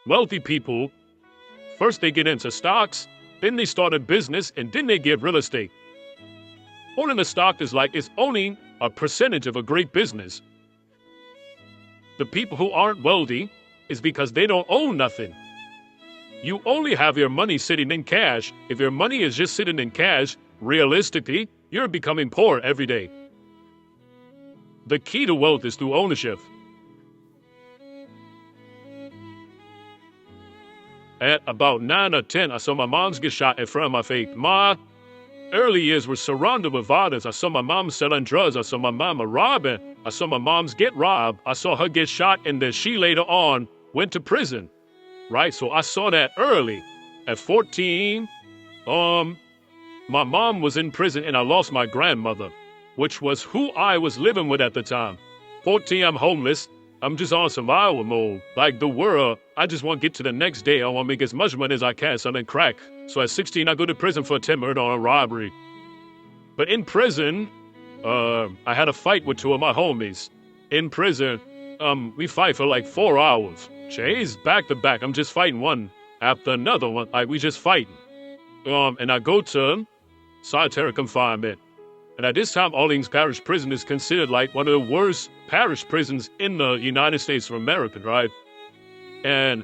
Wealthy people, first they get into stocks, then they start a business, and then they get real estate. Owning a stock is like it's owning a percentage of a great business. The people who aren't wealthy is because they don't own nothing. You only have your money sitting in cash. If your money is just sitting in cash, realistically, you're becoming poor every day. The key to wealth is through ownership. At about 9 or 10, I saw my moms get shot in front of my face. My early years were surrounded with violence. I saw my mom selling drugs. I saw my mama robbing. I saw my moms get robbed. I saw her get shot, and then she later on went to prison. Right? So I saw that early. At 14, my mom was in prison, and I lost my grandmother, which was who I was living with at the time. 14, I'm homeless. I'm just on survival mode. Like the world, I just want to get to the next day. I want to make as much money as I can selling crack. So at 16, I go to prison for attempted murder on a robbery. But in prison, I had a fight with two of my homies. In prison, we fight for like 4 hours. Chase, back to back. I'm just fighting one after another one. Like, we just fighting. And I go to solitary confinement. And at this time, Orleans Parish Prison is considered like one of the worst parish prisons in the United States of America, right? And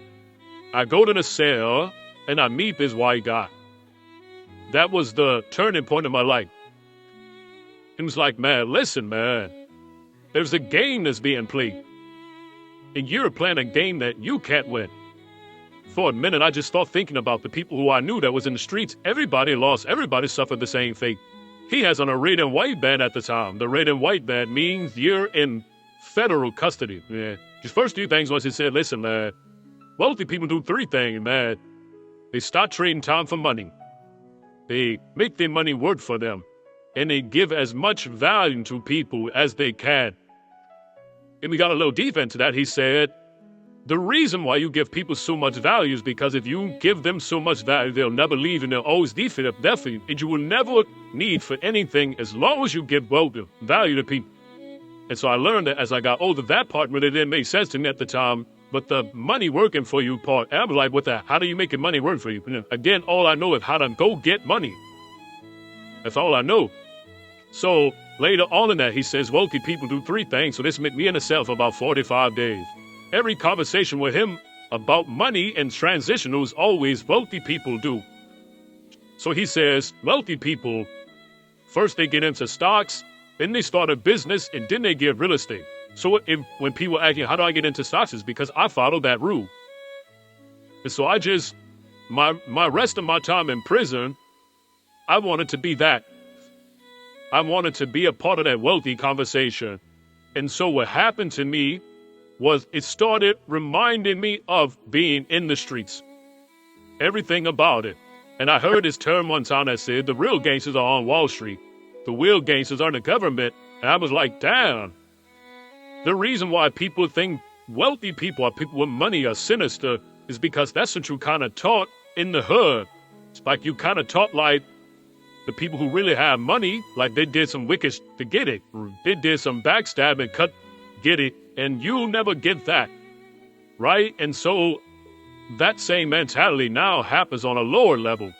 I go to the cell, and I meet this white guy. That was the turning point of my life. He was like, man, listen, man. There's a game that's being played. And you're playing a game that you can't win. For a minute, I just started thinking about the people who I knew that was in the streets. Everybody lost. Everybody suffered the same fate. He has on a red and white band at the time. The red and white band means you're in federal custody. Yeah. His first few things was he said, listen, man, wealthy people do 3 things, man. They start trading time for money. They make their money work for them. And they give as much value to people as they can. And we got a little deep into that. He said, the reason why you give people so much value is because if you give them so much value, they'll never leave and they'll always definitely, and you will never need for anything as long as you give value to people. And so I learned that as I got older, that part really didn't make sense to me at the time, but the money working for you part, and I'm like, what the, how do you make your money work for you? And again, all I know is how to go get money. That's all I know. So later on in that, he says, wealthy people do 3 things. So this made me in a cell for about 45 days. Every conversation with him about money and transition was always wealthy people do. So he says, wealthy people, first they get into stocks, then they start a business, and then they get real estate. So when people ask you, how do I get into stocks? It's because I follow that rule. And so I just, my rest of my time in prison, I wanted to be that. I wanted to be a part of that wealthy conversation. And so what happened to me was it started reminding me of being in the streets. Everything about it. And I heard this term one time that said, the real gangsters are on Wall Street. The real gangsters are in the government. And I was like, damn. The reason why people think wealthy people or people with money are sinister is because that's what you kind of taught in the hood. It's like you kind of taught like the people who really have money, like they did some wicked to get it. They did some backstabbing, get it. And you'll never get that, right? And so that same mentality now happens on a lower level,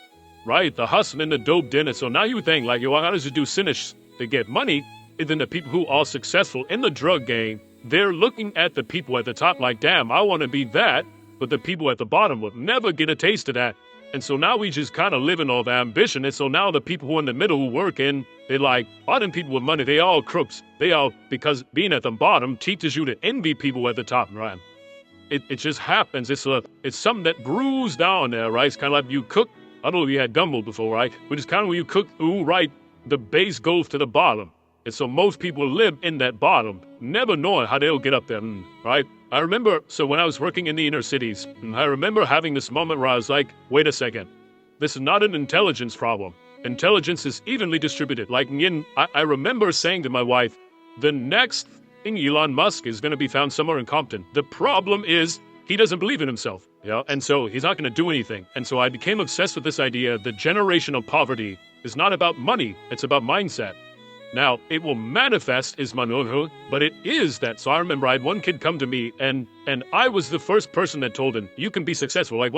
right? The hustling, the dope dinner. So now you think like, yo, I gotta just do sinners to get money. And then the people who are successful in the drug game, they're looking at the people at the top like, damn, I want to be that. But the people at the bottom will never get a taste of that. And so now we just kind of living off ambition. And so now the people who are in the middle who work in, they're like, all them people with money, they all crooks. They all, because being at the bottom teaches you to envy people at the top, right? It just happens. It's something that brews down there, right? It's kind of like you cook. I don't know if you had gumbo before, right? But it's kind of when you cook, right, the base goes to the bottom. And so most people live in that bottom, never knowing how they'll get up there, right? I remember, so when I was working in the inner cities, I remember having this moment where I was like, wait a second, this is not an intelligence problem. Intelligence is evenly distributed. Like, I remember saying to my wife, the next thing Elon Musk is going to be found somewhere in Compton. The problem is he doesn't believe in himself, and so he's not going to do anything. And so I became obsessed with this idea that generational poverty is not about money, it's about mindset. Now, it will manifest as manuho, but it is that. So I remember I had one kid come to me, and I was the first person that told him, you can be successful. Like,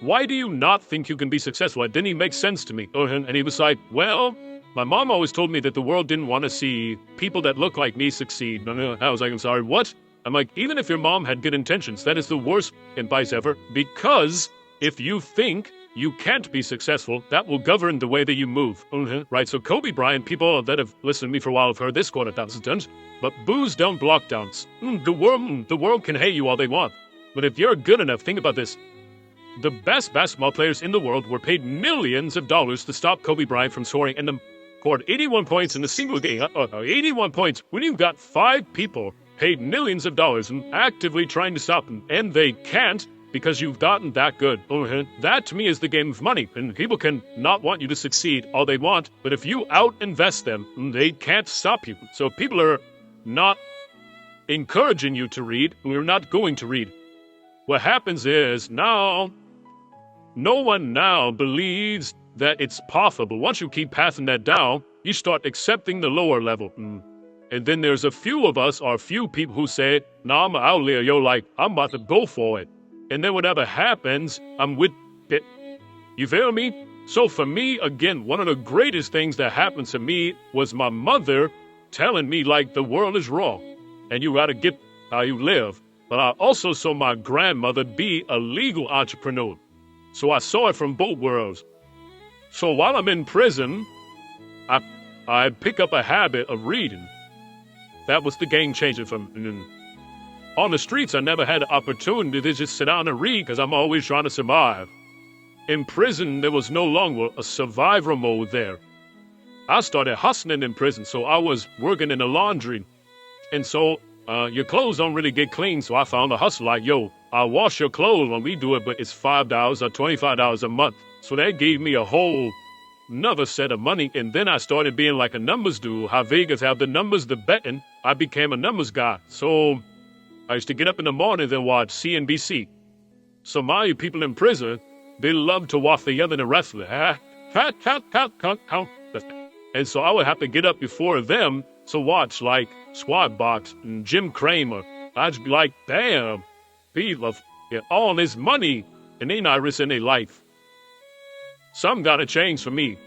why do you not think you can be successful? It didn't even make sense to me. And he was like, well, my mom always told me that the world didn't want to see people that look like me succeed. I was like, I'm sorry, what? I'm like, even if your mom had good intentions, that is the worst advice ever, because if you think you can't be successful, that will govern the way that you move. Right, so Kobe Bryant, people that have listened to me for a while have heard this quote 1,000 times, but boos don't block downs. The world can hate you all they want. But if you're good enough, think about this. The best basketball players in the world were paid millions of dollars to stop Kobe Bryant from scoring and scored 81 points in a single game. 81 points when you've got 5 people paid millions of dollars and actively trying to stop them, and they can't because you've gotten that good. That to me is the game of money, and people can not want you to succeed all they want, but if you out-invest them, they can't stop you. So if people are not encouraging you to read, we're not going to read. What happens is now, no one now believes that it's possible. Once you keep passing that down, you start accepting the lower level. And then there's a few of us, or a few people who say, nah, I'm out there, like, I'm about to go for it. And then whatever happens, I'm with it. You feel me? So for me, again, one of the greatest things that happened to me was my mother telling me, like, the world is wrong, and you gotta get how you live. But I also saw my grandmother be a legal entrepreneur. So I saw it from both worlds. So while I'm in prison, I pick up a habit of reading. That was the game changer for me. On the streets, I never had the opportunity to just sit down and read because I'm always trying to survive. In prison, there was no longer a survivor mode there. I started hustling in prison, so I was working in the laundry. And so your clothes don't really get clean, so I found a hustle like, yo, I'll wash your clothes when we do it, but it's $5 or $25 a month. So that gave me a whole another set of money, and then I started being like a numbers dude. How Vegas have the numbers, the betting, I became a numbers guy. So I used to get up in the morning and watch CNBC. So my people in prison, they love to watch the other wrestler. And so I would have to get up before them to watch like Squad Box and Jim Cramer. I'd be like, damn, people get all this money and they not risking their life. Some gotta change for me.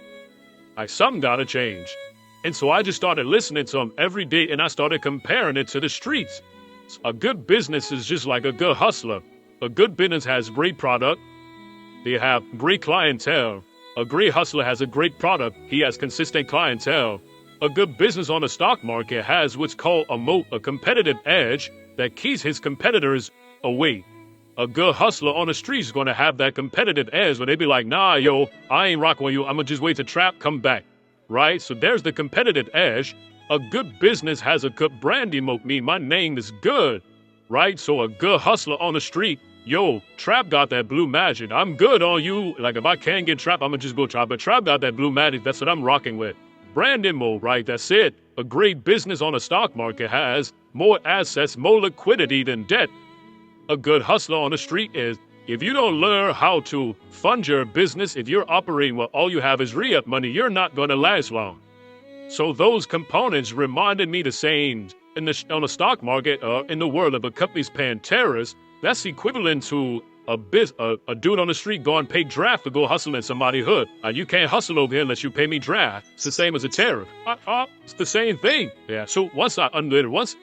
Some gotta change. And so I just started listening to them every day, and I started comparing it to the streets. A good business is just like a good hustler. A good business has great product. They have great clientele. A great hustler has a great product. He has consistent clientele. A good business on the stock market has what's called a moat, a competitive edge that keeps his competitors away. A good hustler on the street is going to have that competitive edge where they be like, nah, yo, I ain't rocking with you. I'm going to just wait to trap, come back. Right? So there's the competitive edge. A good business has a good branding moat. Me, my name is good. Right? So a good hustler on the street, yo, Trap got that blue magic. I'm good on you. Like if I can't get Trap, I'm going to just go Trap. But Trap got that blue magic. That's what I'm rocking with. Branding mode, right? That's it. A great business on the stock market has more assets, more liquidity than debt. A good hustler on the street is, if you don't learn how to fund your business, if you're operating where all you have is re-up money, you're not going to last long. So those components reminded me the same on the stock market, in the world of a company's paying terrorists. That's equivalent to a dude on the street going pay draft to go hustle in somebody's hood. You can't hustle over here unless you pay me draft. It's the same as a terrorist. It's the same thing. Yeah. So once I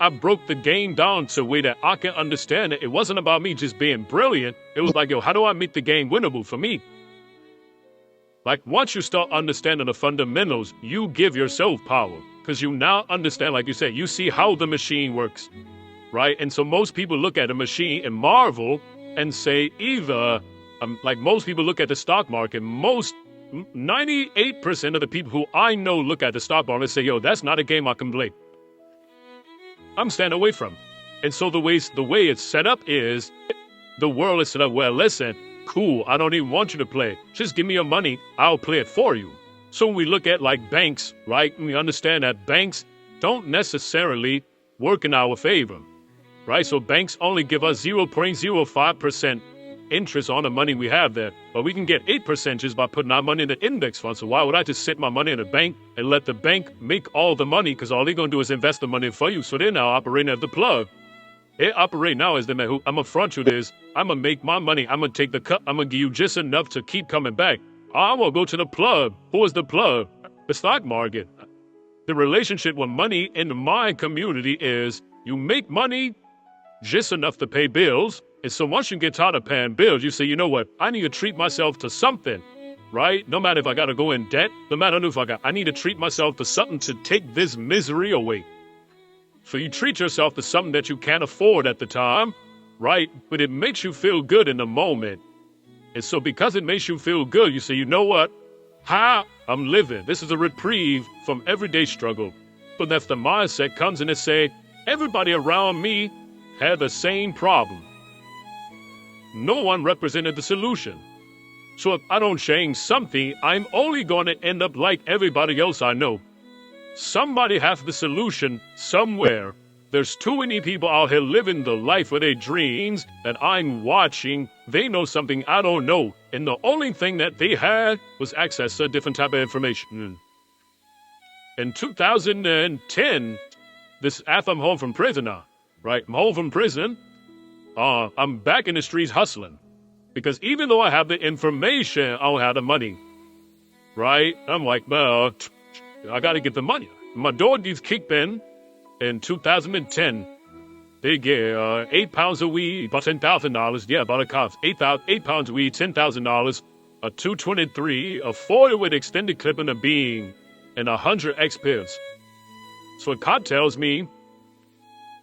broke the game down to a way that I can understand it, it wasn't about me just being brilliant. It was like, yo, how do I make the game winnable for me? Like once you start understanding the fundamentals, you give yourself power because you now understand, like you said, you see how the machine works, right? And so most people look at a machine and marvel and say either, like most people look at the stock market, 98% of the people who I know look at the stock market and say, yo, that's not a game I can play. I'm staying away from. And so the way it's set up is, the world is set up, well, listen, cool, I don't even want you to play. Just give me your money, I'll play it for you. So when we look at like banks, right, we understand that banks don't necessarily work in our favor. Right, so banks only give us 0.05% interest on the money we have there. But we can get 8% just by putting our money in the index fund. So why would I just sit my money in a bank and let the bank make all the money? Because all they're going to do is invest the money for you. So they're now operating as the plug. They operate now as the man who I'm going to front you this. I'm going to make my money. I'm going to take the cut. I'm going to give you just enough to keep coming back. I'm going to go to the plug. Who is the plug? The stock market. The relationship with money in my community is you make money just enough to pay bills. And so once you get tired of paying bills, you say, you know what? I need to treat myself to something, right? No matter if I got to go in debt, no matter if I need to treat myself to something to take this misery away. So you treat yourself to something that you can't afford at the time, right? But it makes you feel good in the moment. And so because it makes you feel good, you say, you know what? I'm living. This is a reprieve from everyday struggle. But that's the mindset comes in and say, everybody around me had the same problem. No one represented the solution. So if I don't change something, I'm only going to end up like everybody else I know. Somebody has the solution somewhere. There's too many people out here living the life of their dreams that I'm watching. They know something I don't know. And the only thing that they had was access to a different type of information. In 2010, after I'm home from prison now, right? I'm home from prison. I'm back in the streets hustling. Because even though I have the information, I don't have the money. Right? I'm like, well, I gotta get the money. My daughter needs kickback in 2010. They get 8 pounds of weed, about $10,000. Yeah, about a cost. 8 pounds of weed, $10,000. A 223, a 40 with extended clip and a beam, and 100 X pills. So a cop tells me,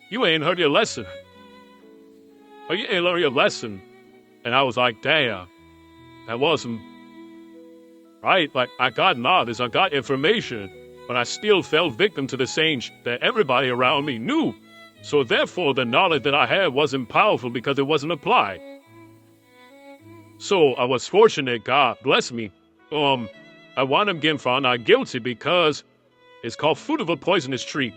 you ain't heard your lesson. Or you ain't learned your lesson. And I was like, damn, that wasn't right. Like, I got knowledge, I got information, but I still fell victim to the same that everybody around me knew. So therefore, the knowledge that I had wasn't powerful because it wasn't applied. So I was fortunate, God bless me. I wound up getting found not guilty because it's called fruit of a poisonous tree.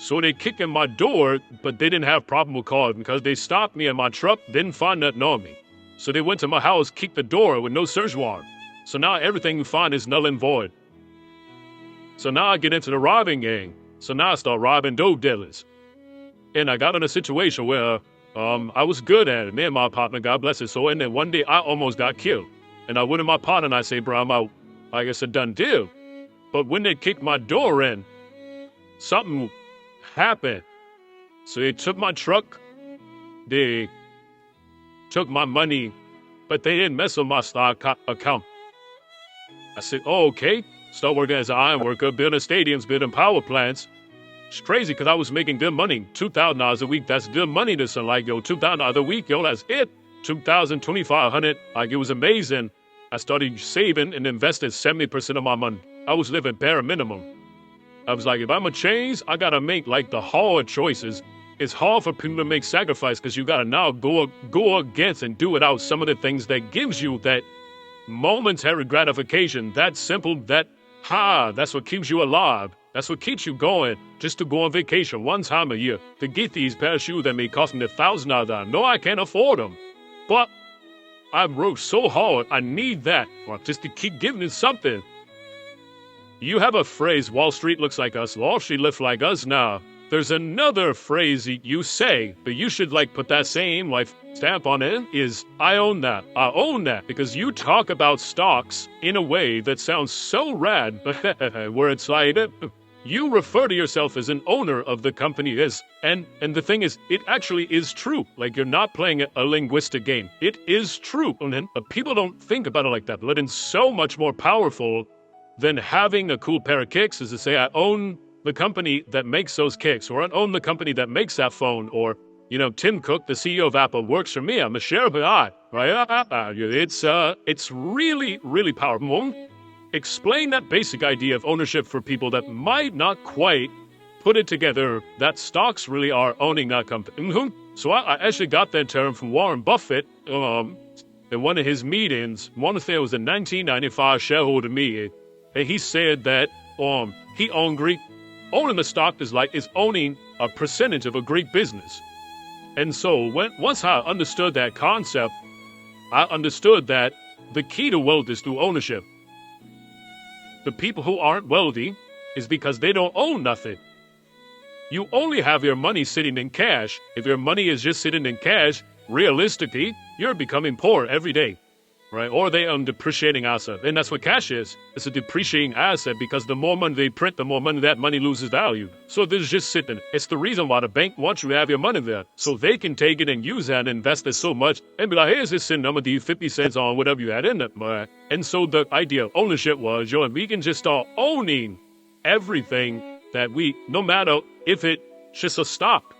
So they kicked in my door, but they didn't have problem with cause because they stopped me in my truck, didn't find nothing on me. So they went to my house, kicked the door with no search warrant. So now everything you find is null and void. So now I get into the robbing gang. So now I start robbing dope dealers. And I got in a situation where I was good at it. Me and my partner, God bless his soul. And then one day I almost got killed. And I went to my partner and I say, bro, I'm out. I guess a done deal. But when they kicked my door in, something happened. So they took my truck. They took my money, but they didn't mess with my stock account. I said, oh, okay. Start working as an iron worker, building stadiums, building power plants. It's crazy because I was making good money, $2,000 a week. That's good money to some like, yo, $2,000 a week, yo, that's it. $2,000, $2,500, like it was amazing. I started saving and invested 70% of my money. I was living bare minimum. I was like, if I'm a change, I gotta make like the hard choices. It's hard for people to make sacrifice because you gotta now go against and do without some of the things that gives you that momentary gratification, that simple, that's what keeps you alive. That's what keeps you going, just to go on vacation one time a year, to get these pair of shoes that may cost me $1,000. No, I can't afford them. But I worked so hard, I need that, or just to keep giving it something. You have a phrase, Wall Street looks like us, Wall Street looks like us now. There's another phrase you say, but you should like put that same like stamp on it, is I own that. I own that because you talk about stocks in a way that sounds so rad, where it's like you refer to yourself as an owner of the company is, and the thing is, it actually is true. Like you're not playing a linguistic game. It is true, but people don't think about it like that. But it's so much more powerful than having a cool pair of kicks is to say I own the company that makes those kicks, or I own the company that makes that phone, or, you know, Tim Cook, the CEO of Apple, works for me. I'm a share of it, right? It's really, really powerful. Explain that basic idea of ownership for people that might not quite put it together, that stocks really are owning that company. So I actually got that term from Warren Buffett in one of his meetings. I want to say it was a 1995 shareholder meeting, and he said that he owned Greek. Owning the stock is owning a percentage of a Greek business. And so once I understood that concept, I understood that the key to wealth is through ownership. The people who aren't wealthy is because they don't own nothing. You only have your money sitting in cash. If your money is just sitting in cash, realistically, you're becoming poor every day, right? Or they are depreciating asset. And that's what cash is. It's a depreciating asset because the more money they print, the more money that money loses value. So there's just sitting. It's the reason why the bank wants you to have your money there. So they can take it and use that and invest it so much and be like, here's this sitting, I'm gonna do 50 cents on whatever you had in it, man. And so the idea of ownership was, yo, if we can just start owning everything that no matter if it's just a stock,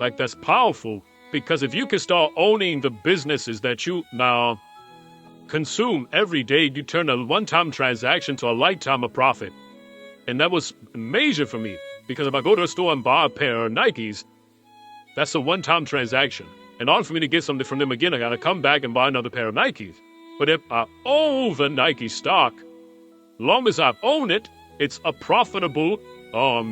like that's powerful. Because if you can start owning the businesses that you now consume every day, you turn a one-time transaction to a lifetime of profit. And that was major for me. Because if I go to a store and buy a pair of Nikes, that's a one-time transaction. In order for me to get something from them again, I gotta come back and buy another pair of Nikes. But if I own the Nike stock, long as I own it, it's a profitable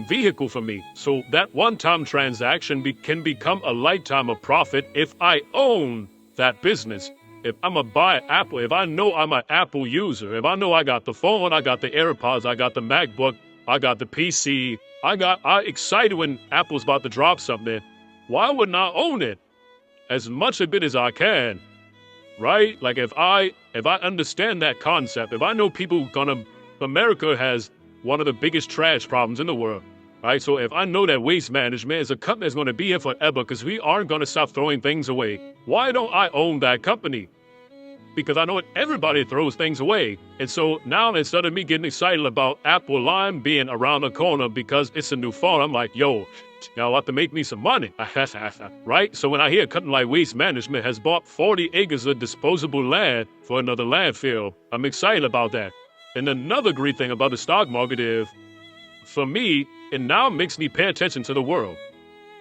vehicle for me. So that one-time transaction can become a lifetime of profit if I own that business. If I'm a buy Apple, if I know I'm an Apple user, if I know I got the phone, I got the AirPods, I got the MacBook, I got the PC, I excited when Apple's about to drop something, why wouldn't I own it? As much of it as I can, right? Like if I understand that concept, if I know America has one of the biggest trash problems in the world, right? So if I know that Waste Management is a company that's going to be here forever because we aren't going to stop throwing things away, why don't I own that company? Because I know everybody throws things away. And so now instead of me getting excited about Apple Lime being around the corner because it's a new phone, I'm like, yo, now I have to make me some money, right? So when I hear a company like Waste Management has bought 40 acres of disposable land for another landfill, I'm excited about that. And another great thing about the stock market is, for me, it now makes me pay attention to the world.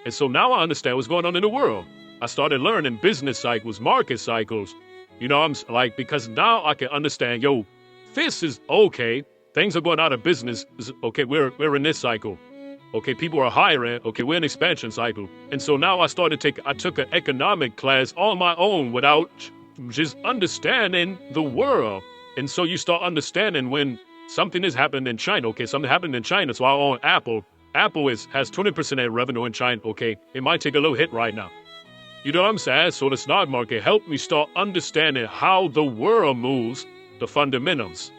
And so now I understand what's going on in the world. I started learning business cycles, market cycles. You know, I'm like, because now I can understand, yo, this is okay. Things are going out of business. Okay, we're in this cycle. Okay, people are hiring. Okay, we're in expansion cycle. And so now I took an economic class on my own without just understanding the world. And so you start understanding when something is happening in China. Okay, something happened in China, so I own Apple. Apple has 20% of revenue in China. Okay, it might take a little hit right now. You know what I'm saying? So the stock market helped me start understanding how the world moves, the fundamentals.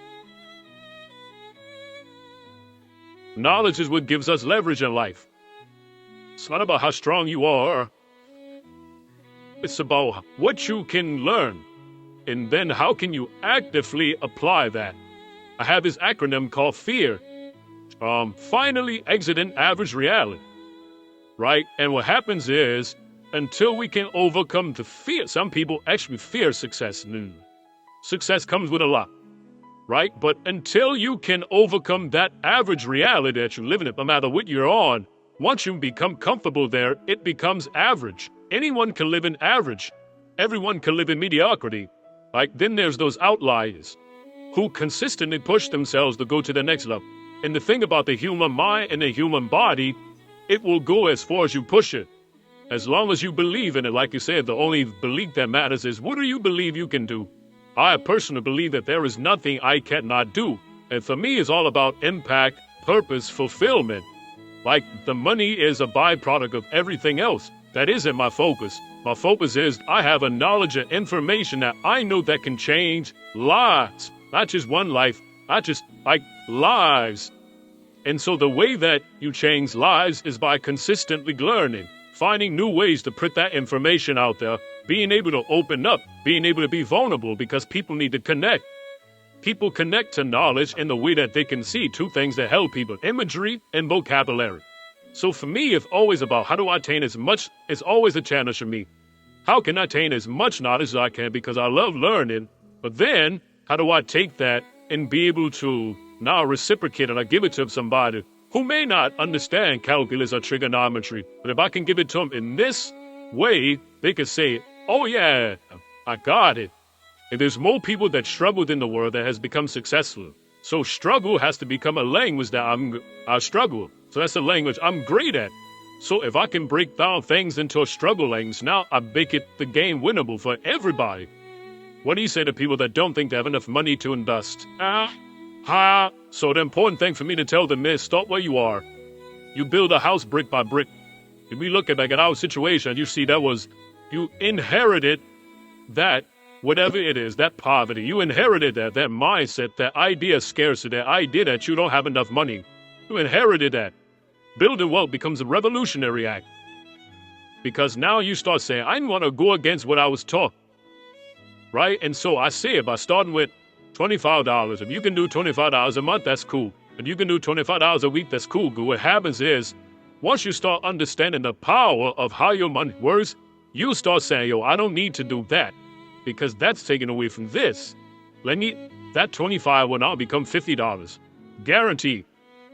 Knowledge is what gives us leverage in life. It's not about how strong you are. It's about what you can learn. And then how can you actively apply that? I have this acronym called FEAR. Finally exiting average reality. Right? And what happens is, until we can overcome the fear, some people actually fear success. Success comes with a lot. Right? But until you can overcome that average reality that you're living in, no matter what you're on, once you become comfortable there, it becomes average. Anyone can live in average. Everyone can live in mediocrity. Like, then there's those outliers who consistently push themselves to go to the next level. And the thing about the human mind and the human body, it will go as far as you push it. As long as you believe in it, like you said, the only belief that matters is what do you believe you can do? I personally believe that there is nothing I cannot do. And for me, it's all about impact, purpose, fulfillment. Like, the money is a byproduct of everything else. That isn't my focus. My focus is I have a knowledge and information that I know that can change lives. Not just one life, not just like lives. And so the way that you change lives is by consistently learning, finding new ways to put that information out there, being able to open up, being able to be vulnerable because people need to connect. People connect to knowledge in the way that they can see two things that help people, imagery and vocabulary. So for me, it's always about how do I attain as much, it's always a challenge for me. How can I attain as much knowledge as I can because I love learning, but then how do I take that and be able to now reciprocate and I give it to somebody who may not understand calculus or trigonometry, but if I can give it to them in this way, they can say, oh yeah, I got it. And there's more people that struggled in the world that has become successful. So struggle has to become a language that I struggle. So that's a language I'm great at. So if I can break down things into a struggle language, now I make it the game winnable for everybody. What do you say to people that don't think they have enough money to invest? So the important thing for me to tell them is start where you are. You build a house brick by brick. If we look at back at our situation, you see you inherited that, whatever it is, that poverty. You inherited that mindset, that idea of scarcity, that idea that you don't have enough money. You inherited that. Building wealth becomes a revolutionary act. Because now you start saying, I want to go against what I was taught. Right? And so I say it by starting with $25. If you can do $25 a month, that's cool. If you can do $25 a week, that's cool. But what happens is, once you start understanding the power of how your money works, you start saying, yo, I don't need to do that because that's taken away from this. That $25 will now become $50. Guaranteed.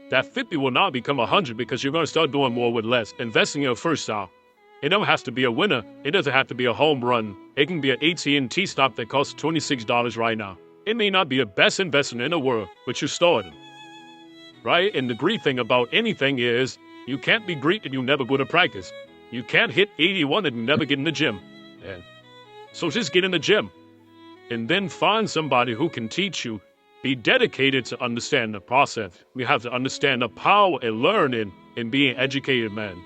That 50 will now become 100 because you're going to start doing more with less. Investing in your first style. It don't have to be a winner. It doesn't have to be a home run. It can be an AT&T stock that costs $26 right now. It may not be the best investment in the world, but you started. Right? And the great thing about anything is you can't be great and you never go to practice. You can't hit 81 and you never get in the gym. Yeah. So just get in the gym. And then find somebody who can teach you. Be dedicated to understand the process. We have to understand the power and learning and being educated, man.